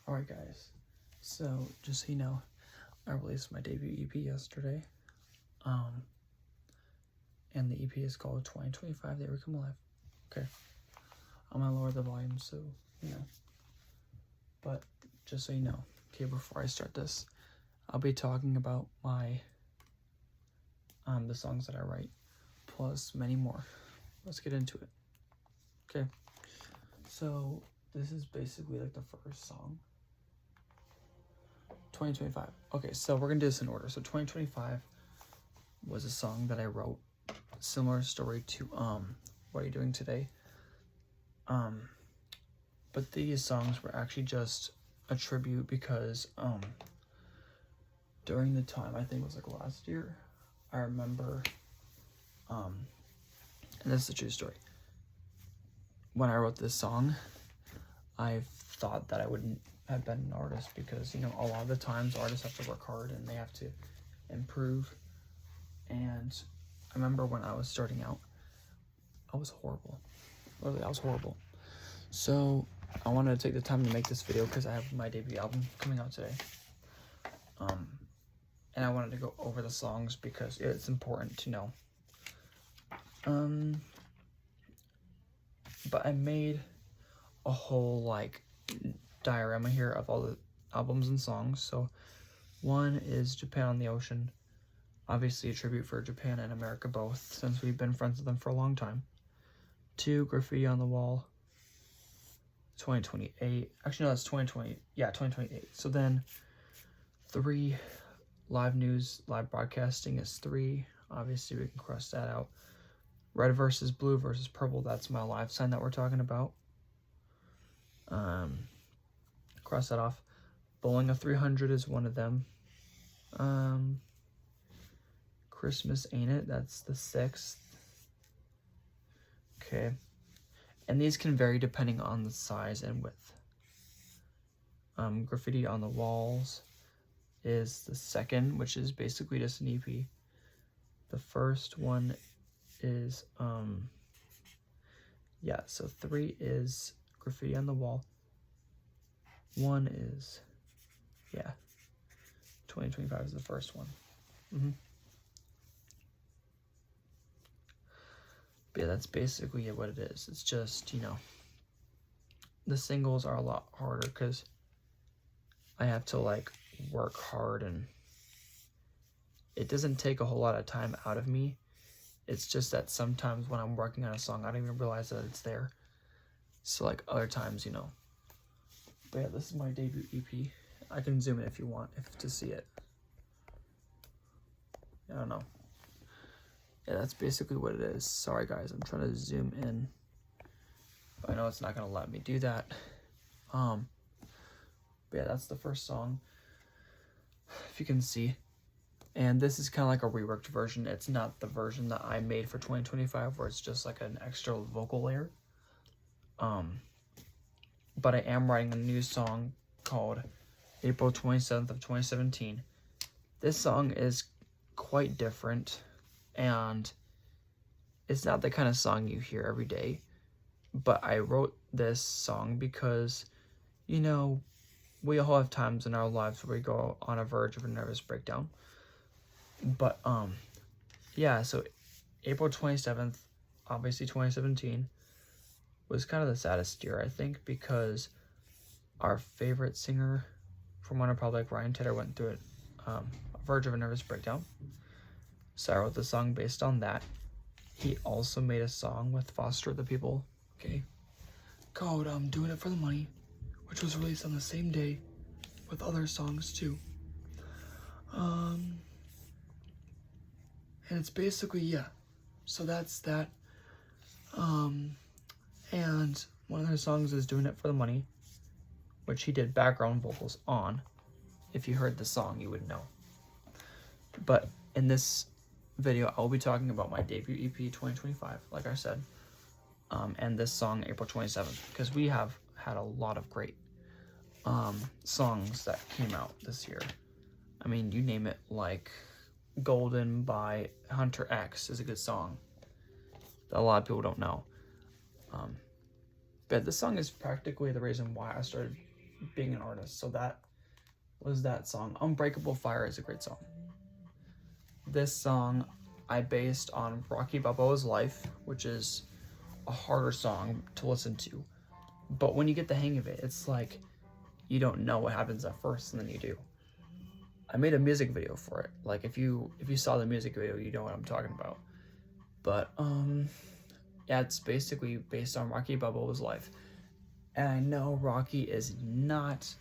Alright guys, so just so you know, I released my debut EP yesterday, and the EP is called 2025 They Will Come Alive. Okay, I'm gonna lower the volume so, you know, but just so you know, okay, before I start this, I'll be talking about my, the songs that I write, plus many more. Let's get into it. Okay, so this is basically like the first song. 2025. Okay, so we're gonna do this in order. So 2025 was a song that I wrote, similar story to What Are You Doing Today? But these songs were actually just a tribute because during the time, I think it was like last year, I remember and this is a true story. When I wrote this song, I thought that I wouldn't have been an artist because, you know, a lot of the times artists have to work hard and they have to improve. And I remember when I was starting out, I was horrible. Literally, I was horrible. So I wanted to take the time to make this video because I have my debut album coming out today. And I wanted to go over the songs because it's important to know. But I made a whole like diorama here of all the albums and songs. So one is Japan on the Ocean, obviously a tribute for Japan and America both, since we've been friends with them for a long time. 2, Graffiti on the Wall, 2028. Actually, no, that's 2020. Yeah, 2028. So then 3, Live News, Live Broadcasting is 3. Obviously, we can cross that out. Red versus Blue versus Purple, that's my live sign that we're talking about. Cross that off. Bowling of 300 is one of them. Christmas Ain't It, that's the 6th. Okay. And these can vary depending on the size and width. Graffiti on the Walls is the 2nd, which is basically just an EP. The first one is, yeah, so 3 is Graffiti on the Wall. 1 is, yeah, 2025 is the first one. But yeah, that's basically what it is. It's just, you know, the singles are a lot harder because I have to like work hard and it doesn't take a whole lot of time out of me. It's just that sometimes when I'm working on a song, I don't even realize that it's there. So like other times, you know. But yeah, this is my debut EP. I can zoom in if you want to see it. I don't know. Yeah, that's basically what it is. Sorry guys, I'm trying to zoom in. I know it's not gonna let me do that. But yeah, that's the first song, if you can see. And this is kind of like a reworked version. It's not the version that I made for 2025 where it's just like an extra vocal layer. But I am writing a new song called April 27th of 2017. This song is quite different and it's not the kind of song you hear every day. But I wrote this song because, you know, we all have times in our lives where we go on a verge of a nervous breakdown. But yeah, so April 27th, obviously 2017, was kind of the saddest year, I think, because our favorite singer from OneRepublic, Ryan Tedder, went through a verge of a nervous breakdown. So I wrote the song based on that. He also made a song with Foster the People, okay, called Doing It for the Money, which was released on the same day with other songs too. And it's basically, yeah, so that's that. And one of their songs is Doing It for the Money, which he did background vocals on. If you heard the song, you would know. But in this video, I'll be talking about my debut EP 2025, like I said, and this song, April 27th, because we have had a lot of great songs that came out this year. I mean, you name it, like Golden by Hunter X is a good song that a lot of people don't know. But this song is practically the reason why I started being an artist. So that was that song. Unbreakable Fire is a great song. This song I based on Rocky Balboa's Life, which is a harder song to listen to. But when you get the hang of it, it's like you don't know what happens at first and then you do. I made a music video for it. Like if you saw the music video, you know what I'm talking about. But yeah, it's basically based on Rocky Balboa's life. And I know Rocky is not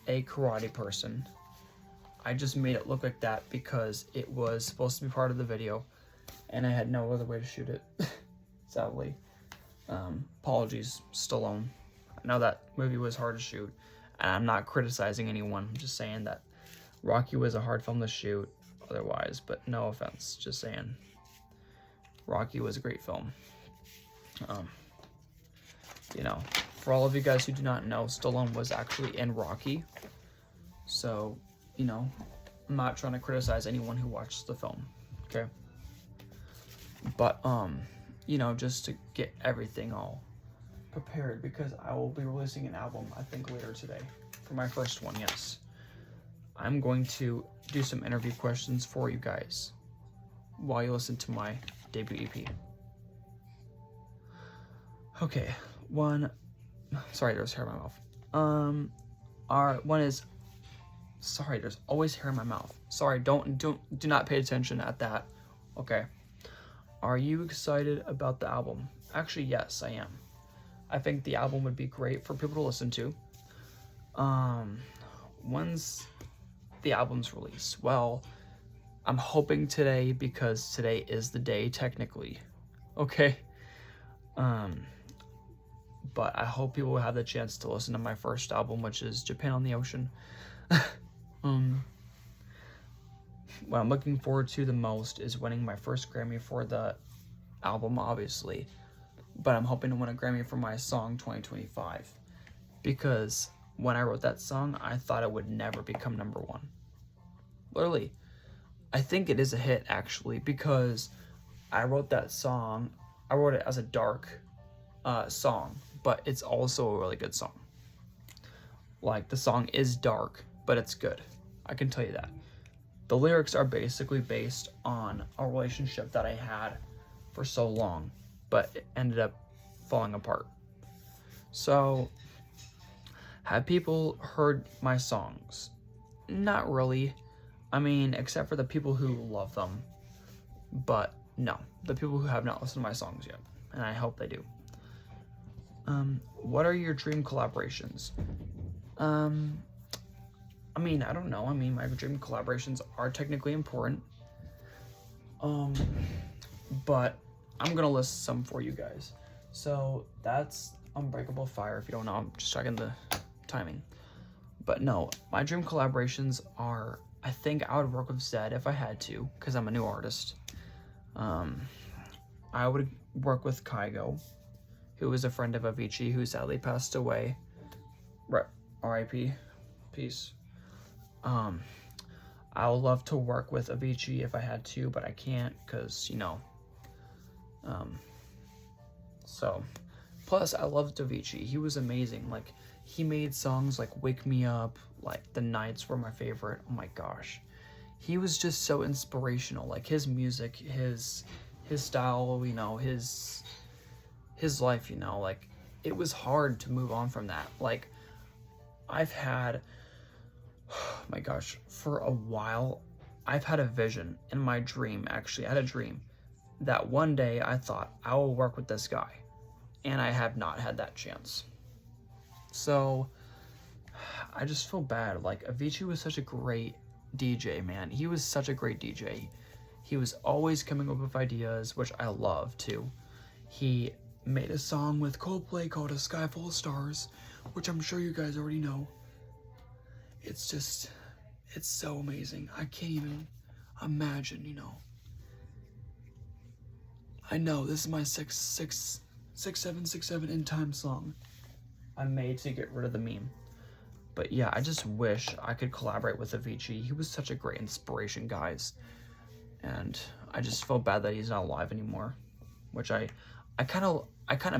a karate person. I just made it look like that because it was supposed to be part of the video and I had no other way to shoot it, sadly. Apologies, Stallone. I know that movie was hard to shoot, and I'm not criticizing anyone. I'm just saying that Rocky was a hard film to shoot otherwise, but no offense, just saying. Rocky was a great film. You know, for all of you guys who do not know, Stallone was actually in Rocky. So, you know, I'm not trying to criticize anyone who watched the film, okay? But, you know, just to get everything all prepared, because I will be releasing an album, I think, later today. For my first one, yes. I'm going to do some interview questions for you guys while you listen to my debut EP. Okay, sorry, there's hair in my mouth. One is, sorry, there's always hair in my mouth. Sorry, do not pay attention at that. Okay. Are you excited about the album? Actually, yes, I am. I think the album would be great for people to listen to. When's the album's release? Well, I'm hoping today because today is the day technically. Okay. But I hope people will have the chance to listen to my first album, which is Japan on the Ocean. What I'm looking forward to the most is winning my first Grammy for the album, obviously. But I'm hoping to win a Grammy for my song 2025. Because when I wrote that song, I thought it would never become #1. Literally. I think it is a hit, actually, because I wrote that song. I wrote it as a dark song, but it's also a really good song. Like, the song is dark, but it's good. I can tell you that. The lyrics are basically based on a relationship that I had for so long, but it ended up falling apart. So, have people heard my songs? Not really. I mean, except for the people who love them. But no, the people who have not listened to my songs yet, and I hope they do. What are your dream collaborations? I mean, I don't know. I mean, my dream collaborations are technically important. But I'm gonna list some for you guys. So that's Unbreakable Fire. If you don't know, I'm just checking the timing. But no, my dream collaborations are, I think I would work with Zedd if I had to, because I'm a new artist. I would work with Kygo, who was a friend of Avicii, who sadly passed away. R.I.P. Peace. I would love to work with Avicii if I had to, but I can't, because, you know. So, plus I loved Avicii. He was amazing. Like, he made songs like Wake Me Up, like The Nights were my favorite. Oh my gosh. He was just so inspirational. Like, his music, his style, you know, his life, you know, like, it was hard to move on from that. Like, I've had, oh my gosh, for a while, I've had a vision in my dream, actually. I had a dream that one day I thought, I will work with this guy. And I have not had that chance. So, I just feel bad. Like, Avicii was such a great DJ, man. He was such a great DJ. He was always coming up with ideas, which I love, too. He made a song with Coldplay called A Sky Full of Stars, which I'm sure you guys already know. It's just, it's so amazing. I can't even imagine, you know. I know, this is my 6767 in time song I made to get rid of the meme. But yeah, I just wish I could collaborate with Avicii. He was such a great inspiration, guys. And I just feel bad that he's not alive anymore. Which I kind of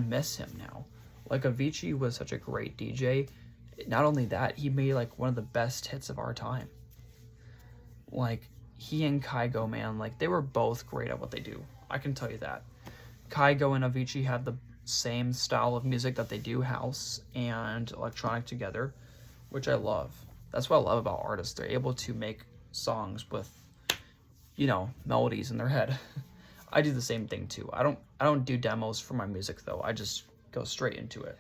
miss him now. Like, Avicii was such a great DJ. not only that, he made like one of the best hits of our time. Like, he and Kygo, man, like, they were both great at what they do. I can tell you that. Kygo and Avicii had the same style of music that they do house and electronic together, which I love. That's what I love about artists. They're able to make songs with, you know, melodies in their head. I do the same thing too. I don't do demos for my music though. I just go straight into it.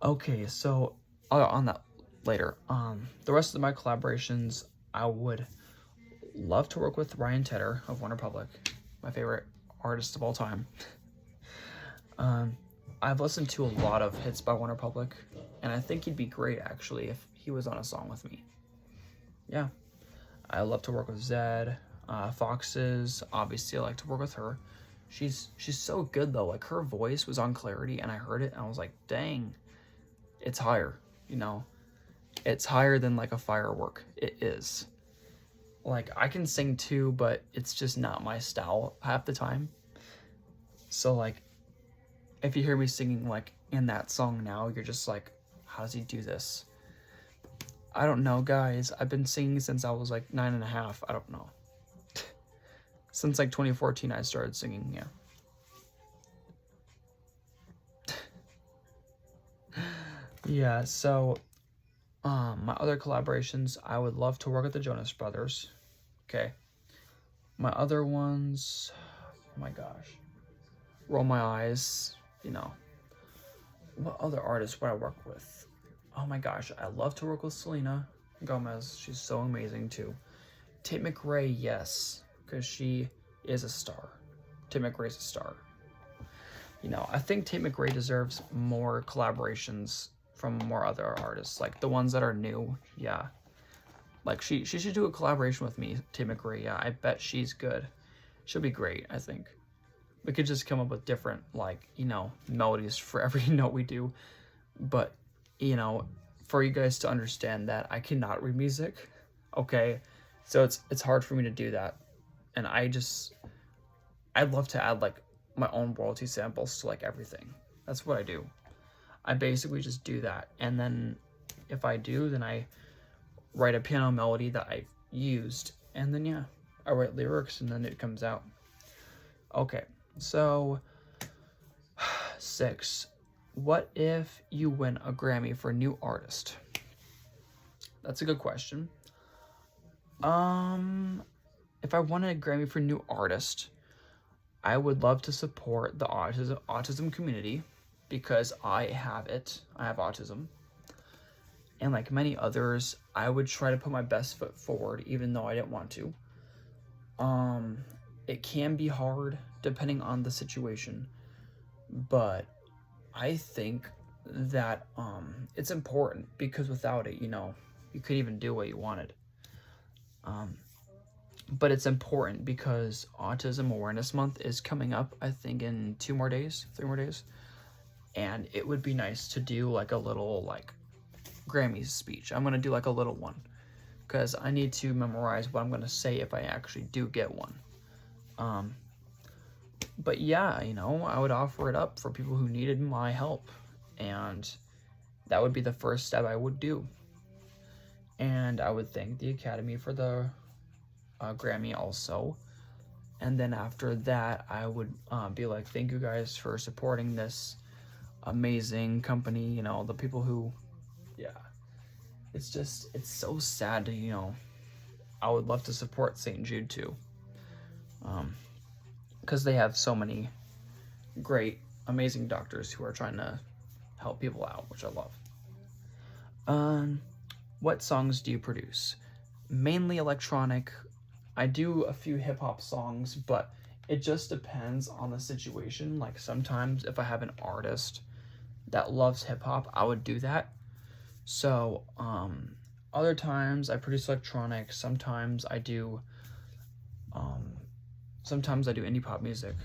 Okay, so on that later. The rest of my collaborations, I would love to work with Ryan Tedder of OneRepublic, my favorite artist of all time. I've listened to a lot of hits by OneRepublic, and I think he'd be great actually if he was on a song with me. Yeah, I love to work with Zed. Foxes, obviously I like to work with her. She's so good though. Like, her voice was on Clarity, and I heard it, and I was like, dang, it's higher. You know, it's higher than like a firework. It is. Like, I can sing too, but it's just not my style half the time. So like, if you hear me singing like in that song now, you're just like, how does he do this? I don't know, guys. I've been singing since I was like 9.5. I don't know. Since like 2014, I started singing, yeah. Yeah, so my other collaborations, I would love to work with the Jonas Brothers. Okay. My other ones, oh my gosh. Roll My Eyes, you know. What other artists would I work with? Oh my gosh, I love to work with Selena Gomez. She's so amazing too. Tate McRae, yes, because she is a star. Tate McRae's a star. You know, I think Tate McRae deserves more collaborations from more other artists, like the ones that are new. Yeah, like she should do a collaboration with me, Tate McRae. Yeah, I bet she's good. She'll be great. I think we could just come up with different, like, you know, melodies for every note we do. But, you know, for you guys to understand that I cannot read music, okay, so it's hard for me to do that. And I'd love to add like my own royalty samples to like everything. That's what I do. I basically just do that, and then if I do, then I write a piano melody that I've used, and then yeah, I write lyrics, and then it comes out. Okay, so 6. What if you win a Grammy for new artist? That's a good question. If I won a Grammy for new artist, I would love to support the autism community, because I have it. I have autism. And like many others, I would try to put my best foot forward, even though I didn't want to. It can be hard depending on the situation, but I think that it's important, because without it, you know, you couldn't even do what you wanted. But it's important because Autism Awareness Month is coming up, I think, in 3 more days. And it would be nice to do like a little like Grammys speech. I'm going to do like a little one, because I need to memorize what I'm going to say if I actually do get one. But yeah, you know, I would offer it up for people who needed my help, and that would be the first step I would do. And I would thank the Academy for the Grammy also. And then after that, I would be like, thank you guys for supporting this amazing company, you know, the people who, yeah, it's so sad to, you know, I would love to support St. Jude too, because they have so many great, amazing doctors who are trying to help people out, which I love. What songs do you produce? Mainly electronic. I do a few hip-hop songs, but it just depends on the situation. Like, sometimes if I have an artist that loves hip-hop, I would do that. So other times I produce electronic. Sometimes I do indie pop music.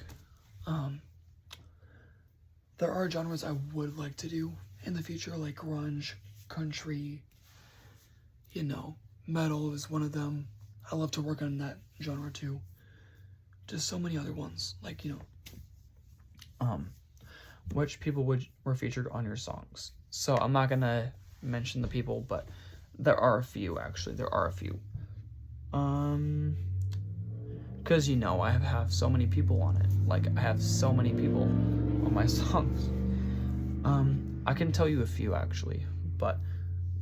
There are genres I would like to do in the future, like grunge, country, you know, metal is one of them. I love to work on that genre too. Just so many other ones, like, you know. which people were featured on your songs. So I'm not gonna mention the people, but there are a few actually. There are a few. Because I have so many people on it. Like I have so many people on my songs. I can tell you a few actually, but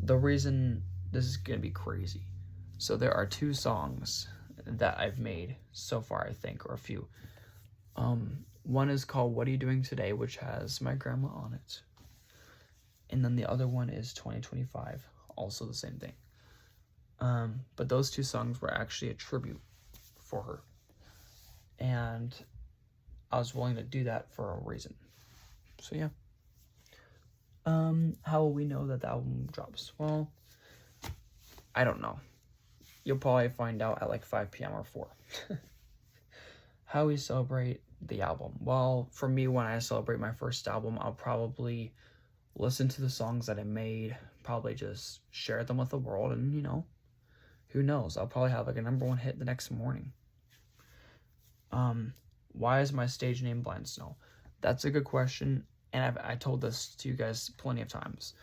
the reason this is gonna be crazy. So there are 2 songs that I've made so far, I think, or a few. One is called What Are You Doing Today, which has my grandma on it. And then the other one is 2025, also the same thing. But those 2 songs were actually a tribute for her. And I was willing to do that for a reason. So yeah. How will we know that the album drops? Well, I don't know. You'll probably find out at like 5 p.m. or 4. How we celebrate the album? Well, for me, when I celebrate my first album, I'll probably listen to the songs that I made, probably just share them with the world, and who knows? I'll probably have like a #1 hit the next morning. Why is my stage name Blind Snow? That's a good question, and I told this to you guys plenty of times,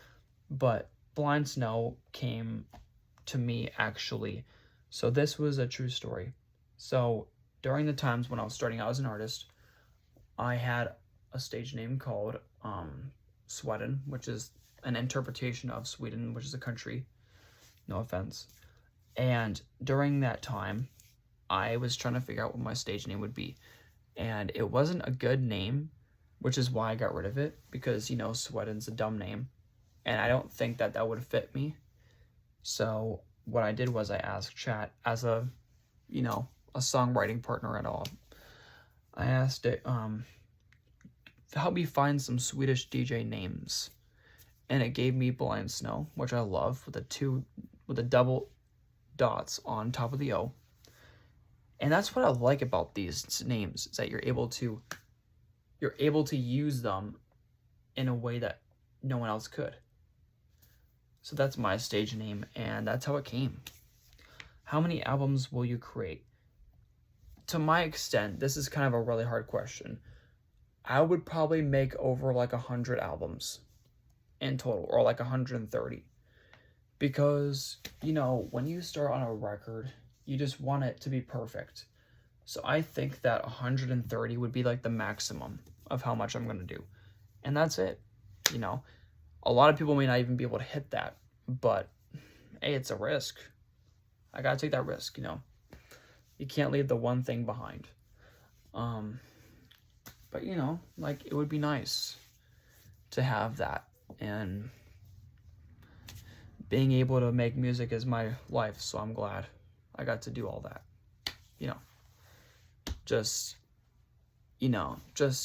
but Blind Snow came to me actually. So this was a true story. So during the times when I was starting out as an artist, I had a stage name called Sweden, which is an interpretation of Sweden, which is a country. No offense. And during that time, I was trying to figure out what my stage name would be. And it wasn't a good name, which is why I got rid of it, because, Sweden's a dumb name. And I don't think that would fit me. So what I did was I asked chat as a songwriting partner at all. I asked it, help me find some Swedish DJ names. And it gave me Blind Snow, which I love, with the double dots on top of the O. And that's what I like about these names, is that you're able to use them in a way that no one else could. So that's my stage name, and that's how it came. How many albums will you create? To my extent, this is kind of a really hard question. I would probably make over like 100 albums in total, or like 130. Because, when you start on a record, you just want it to be perfect. So I think that 130 would be like the maximum of how much I'm going to do. And that's it. A lot of people may not even be able to hit that, but hey, it's a risk. I got to take that risk, You can't leave the one thing behind. But it would be nice to have that, and being able to make music is my life, so I'm glad I got to do all that. Just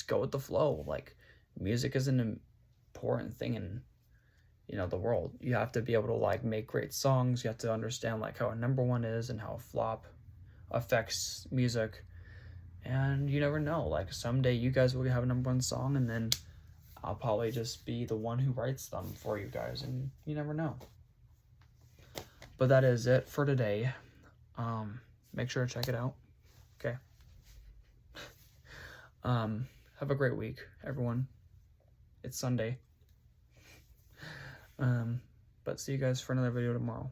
go with the flow. Like, music is an important thing in the world. You have to be able to make great songs. You have to understand how a #1 is and how a flop affects music. And you never know, someday you guys will have a #1 song, and then I'll probably just be the one who writes them for you guys, and you never know. But that is it for today. Make sure to check it out. Okay. Have a great week, everyone. It's Sunday. But see you guys for another video tomorrow.